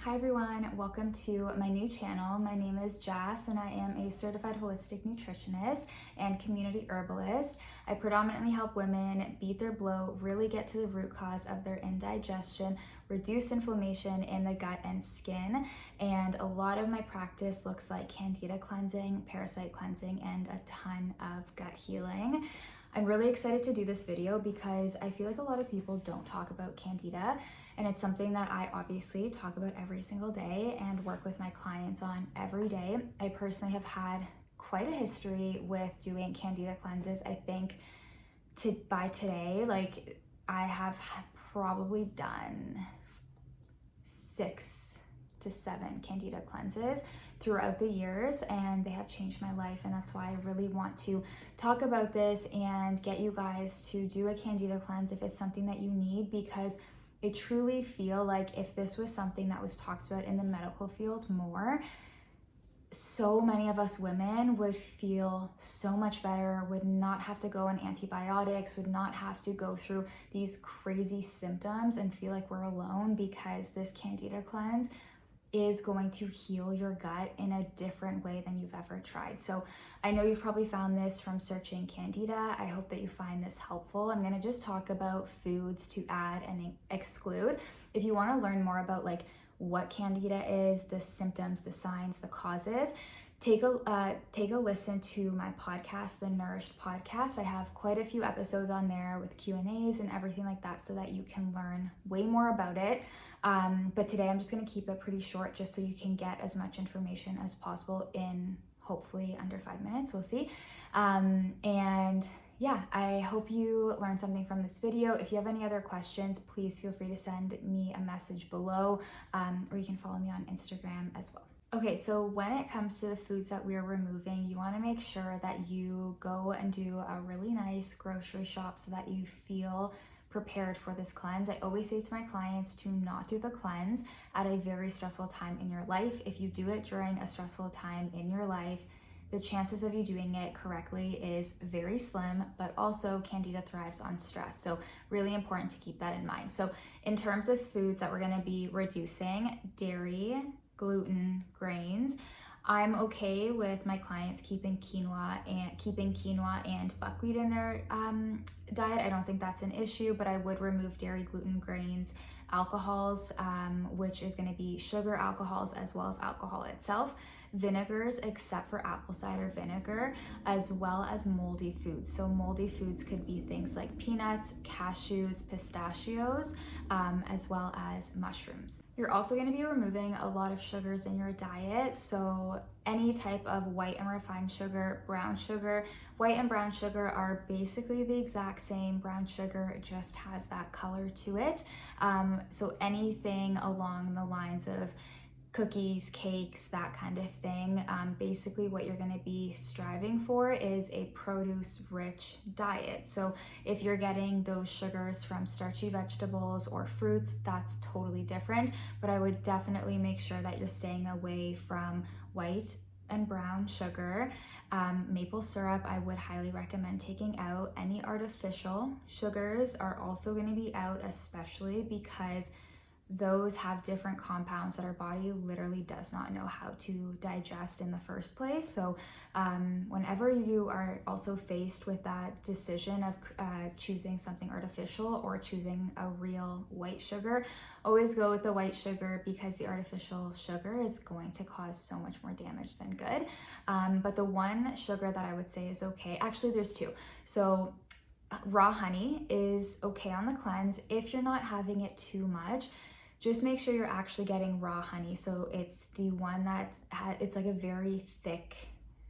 Hi everyone, welcome to my new channel. My name is Jess and I am a certified holistic nutritionist and community herbalist. I predominantly help women beat their bloat, really get to the root cause of their indigestion, reduce inflammation in the gut and skin, and a lot of my practice looks like Candida cleansing, parasite cleansing, and a ton of gut healing. I'm really excited to do this video because I feel like a lot of people don't talk about Candida, and it's something that I obviously talk about every single day and work with my clients on every day. I personally have had quite a history with doing Candida cleanses. I think by today, I have probably done 6 to 7 Candida cleanses throughout the years, and they have changed my life, and that's why I really want to talk about this and get you guys to do a Candida cleanse if it's something that you need, because I truly feel like if this was something that was talked about in the medical field more, so many of us women would feel so much better, would not have to go on antibiotics, would not have to go through these crazy symptoms and feel like we're alone, because this Candida cleanse is going to heal your gut in a different way than you've ever tried. So I know you've probably found this from searching Candida. I hope that you find this helpful. I'm gonna just talk about foods to add and exclude. If you wanna learn more about what Candida is, the symptoms, the signs, the causes, take a listen to my podcast, the Nourished podcast. I have quite a few episodes on there with Q&As and everything like that, so that you can learn way more about it. But today I'm just going to keep it pretty short, just so you can get as much information as possible in hopefully under 5 minutes. We'll see. And yeah, I hope you learned something from this video. If you have any other questions, please feel free to send me a message below, or you can follow me on Instagram as well. Okay, so when it comes to the foods that we're removing, you want to make sure that you go and do a really nice grocery shop so that you feel prepared for this cleanse. I always say to my clients to not do the cleanse at a very stressful time in your life. If you do it during a stressful time in your life, the chances of you doing it correctly is very slim, but also Candida thrives on stress. So really important to keep that in mind. So in terms of foods that we're going to be reducing, dairy, gluten, grains, I'm okay with my clients keeping quinoa and buckwheat in their diet. I don't think that's an issue, but I would remove dairy, gluten, grains, alcohols, which is going to be sugar alcohols as well as alcohol itself, vinegars except for apple cider vinegar, as well as moldy foods. So moldy foods could be things like peanuts, cashews, pistachios, as well as mushrooms. You're also going to be removing a lot of sugars in your diet. So any type of white and refined sugar, brown sugar. White and brown sugar are basically the exact same. Brown sugar just has that color to it. So anything along the lines of cookies, cakes, that kind of thing. Basically what you're going to be striving for is a produce-rich diet. So if you're getting those sugars from starchy vegetables or fruits, that's totally different, but I would definitely make sure that you're staying away from white and brown sugar. Maple syrup, I would highly recommend taking out. Any artificial sugars are also going to be out, especially because those have different compounds that our body literally does not know how to digest in the first place. So whenever you are also faced with that decision of choosing something artificial or choosing a real white sugar, always go with the white sugar, because the artificial sugar is going to cause so much more damage than good. But the one sugar that I would say is okay, actually there's 2. So raw honey is okay on the cleanse if you're not having it too much. Just make sure you're actually getting raw honey. So it's the one that it's like a very thick,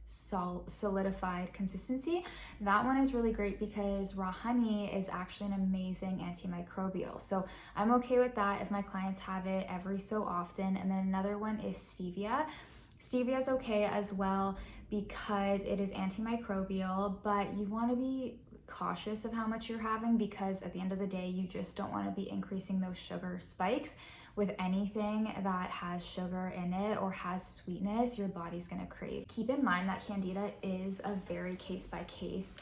solidified consistency. That one is really great because raw honey is actually an amazing antimicrobial. So I'm okay with that if my clients have it every so often. And then another one is stevia. Stevia is okay as well because it is antimicrobial, but you want to be cautious of how much you're having, because at the end of the day, you just don't want to be increasing those sugar spikes. With anything that has sugar in it or has sweetness, your body's going to crave. Keep in mind that Candida is a very case by case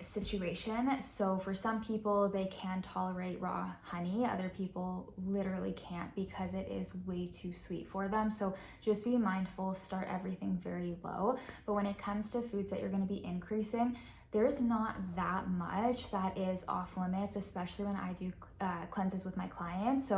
situation. So for some people, they can tolerate raw honey. Other people literally can't because it is way too sweet for them. So just be mindful, start everything very low. But when it comes to foods that you're going to be increasing, there's not that much that is off limits, especially when I do cleanses with my clients.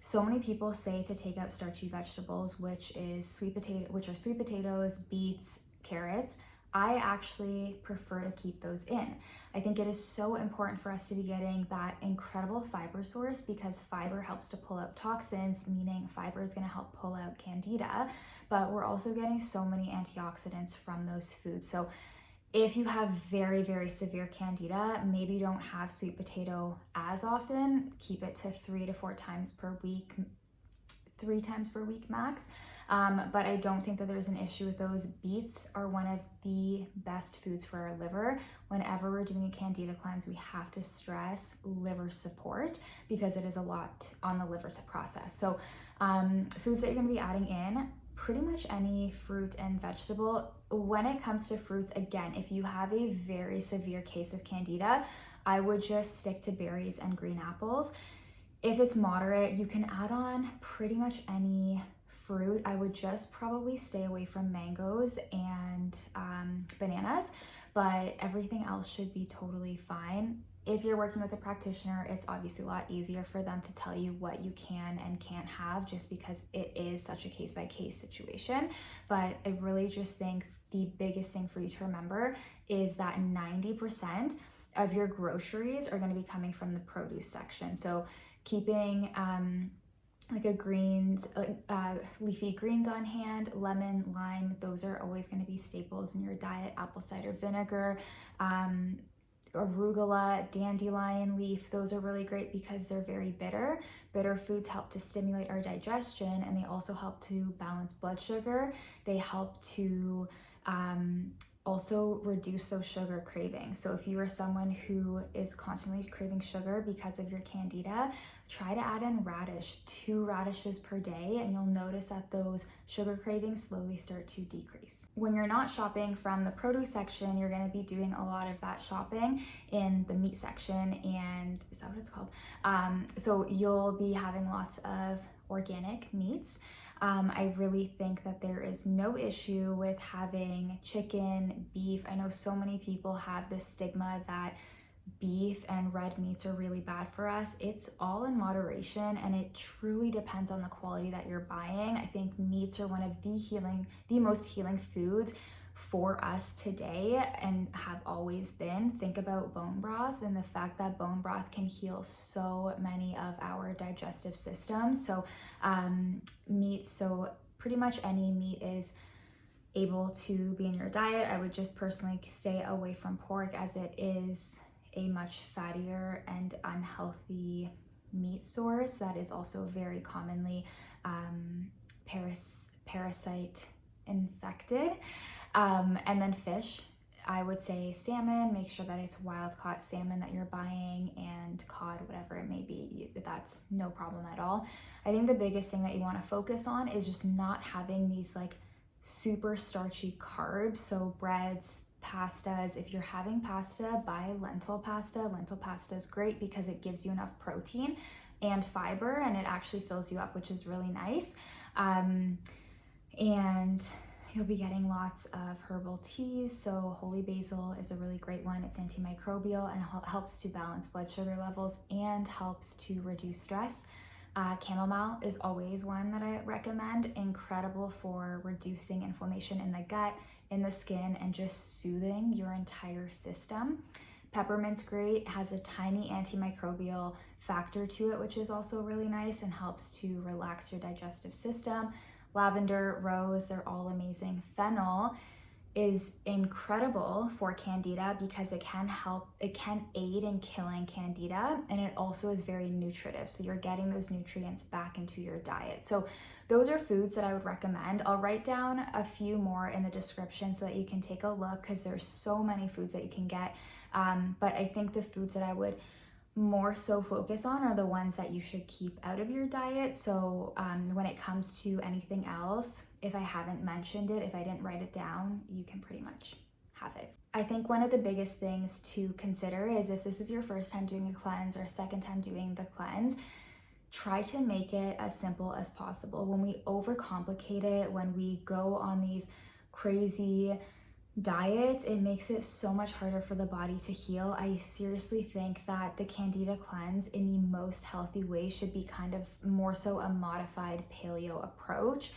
So many people say to take out starchy vegetables, which are sweet potatoes, beets, carrots. I actually prefer to keep those in. I think it is so important for us to be getting that incredible fiber source, because fiber helps to pull out toxins, meaning fiber is going to help pull out candida, but we're also getting so many antioxidants from those foods. So if you have very, very severe candida, maybe don't have sweet potato as often. Keep it to 3 to 4 times per week, 3 times per week max. But I don't think that there's an issue with those. Beets are one of the best foods for our liver. Whenever we're doing a Candida cleanse, we have to stress liver support because it is a lot on the liver to process. So foods that you're going to be adding in, pretty much any fruit and vegetable. When it comes to fruits, again, if you have a very severe case of candida, I would just stick to berries and green apples. If it's moderate, you can add on pretty much any fruit. I would just probably stay away from mangoes and bananas, but everything else should be totally fine. If you're working with a practitioner, it's obviously a lot easier for them to tell you what you can and can't have, just because it is such a case-by-case situation. But I really just think the biggest thing for you to remember is that 90% of your groceries are going to be coming from the produce section. So keeping leafy greens on hand, lemon, lime, those are always going to be staples in your diet. Apple cider vinegar, arugula, dandelion leaf, those are really great because they're very bitter. Bitter foods help to stimulate our digestion, and they also help to balance blood sugar. They help to also reduce those sugar cravings. So if you are someone who is constantly craving sugar because of your candida, try to add in radish, 2 radishes per day, and you'll notice that those sugar cravings slowly start to decrease. When you're not shopping from the produce section, you're going to be doing a lot of that shopping in the meat section, and is that what it's called? So you'll be having lots of organic meats. I really think that there is no issue with having chicken, beef. I know so many people have this stigma that beef and red meats are really bad for us. It's all in moderation, and it truly depends on the quality that you're buying. I think meats are one of the most healing foods for us today and have always been. Think about bone broth and the fact that bone broth can heal so many of our digestive systems. So meats, so pretty much any meat is able to be in your diet. I would just personally stay away from pork, as it is a much fattier and unhealthy meat source that is also very commonly parasite infected. And then fish, I would say salmon. Make sure that it's wild caught salmon that you're buying, and cod, whatever it may be, that's no problem at all. I think the biggest thing that you want to focus on is just not having these like super starchy carbs. So breads, pastas. If you're having pasta, buy lentil pasta. Lentil pasta is great because it gives you enough protein and fiber, and it actually fills you up, which is really nice. And you'll be getting lots of herbal teas. So holy basil is a really great one. It's antimicrobial and helps to balance blood sugar levels and helps to reduce stress. Chamomile is always one that I recommend. Incredible for reducing inflammation in the gut, in the skin, and just soothing your entire system. Peppermint's great, has a tiny antimicrobial factor to it, which is also really nice and helps to relax your digestive system. Lavender, rose, they're all amazing. Fennel is incredible for candida because it can aid in killing candida, and it also is very nutritive. So you're getting those nutrients back into your diet. So those are foods that I would recommend. I'll write down a few more in the description so that you can take a look, because there's so many foods that you can get. But I think the foods that I would more so focus on are the ones that you should keep out of your diet. So when it comes to anything else, if I haven't mentioned it, if I didn't write it down, you can pretty much have it. I think one of the biggest things to consider is if this is your first time doing a cleanse or second time doing the cleanse, try to make it as simple as possible. When we overcomplicate it, when we go on these crazy diets, it makes it so much harder for the body to heal. I seriously think that the Candida cleanse in the most healthy way should be kind of more so a modified paleo approach.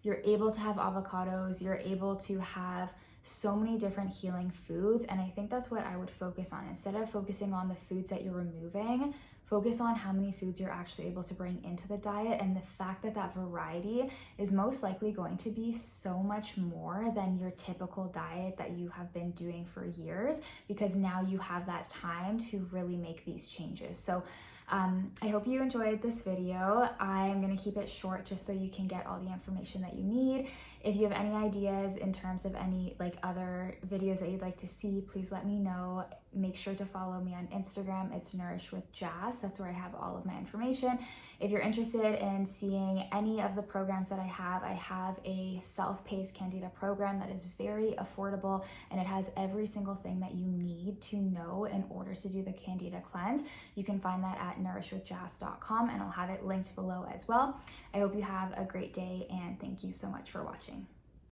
You're able to have avocados, you're able to have so many different healing foods, and I think that's what I would focus on. Instead of focusing on the foods that you're removing, focus on how many foods you're actually able to bring into the diet, and the fact that that variety is most likely going to be so much more than your typical diet that you have been doing for years, because now you have that time to really make these changes. So I hope you enjoyed this video. I'm gonna keep it short just so you can get all the information that you need. If you have any ideas in terms of any like other videos that you'd like to see, please let me know. Make sure to follow me on Instagram. It's Nourish with Jazz. That's where I have all of my information. If you're interested in seeing any of the programs that I have a self-paced Candida program that is very affordable, and it has every single thing that you need to know in order to do the Candida cleanse. You can find that at nourishwithjazz.com, and I'll have it linked below as well. I hope you have a great day, and thank you so much for watching.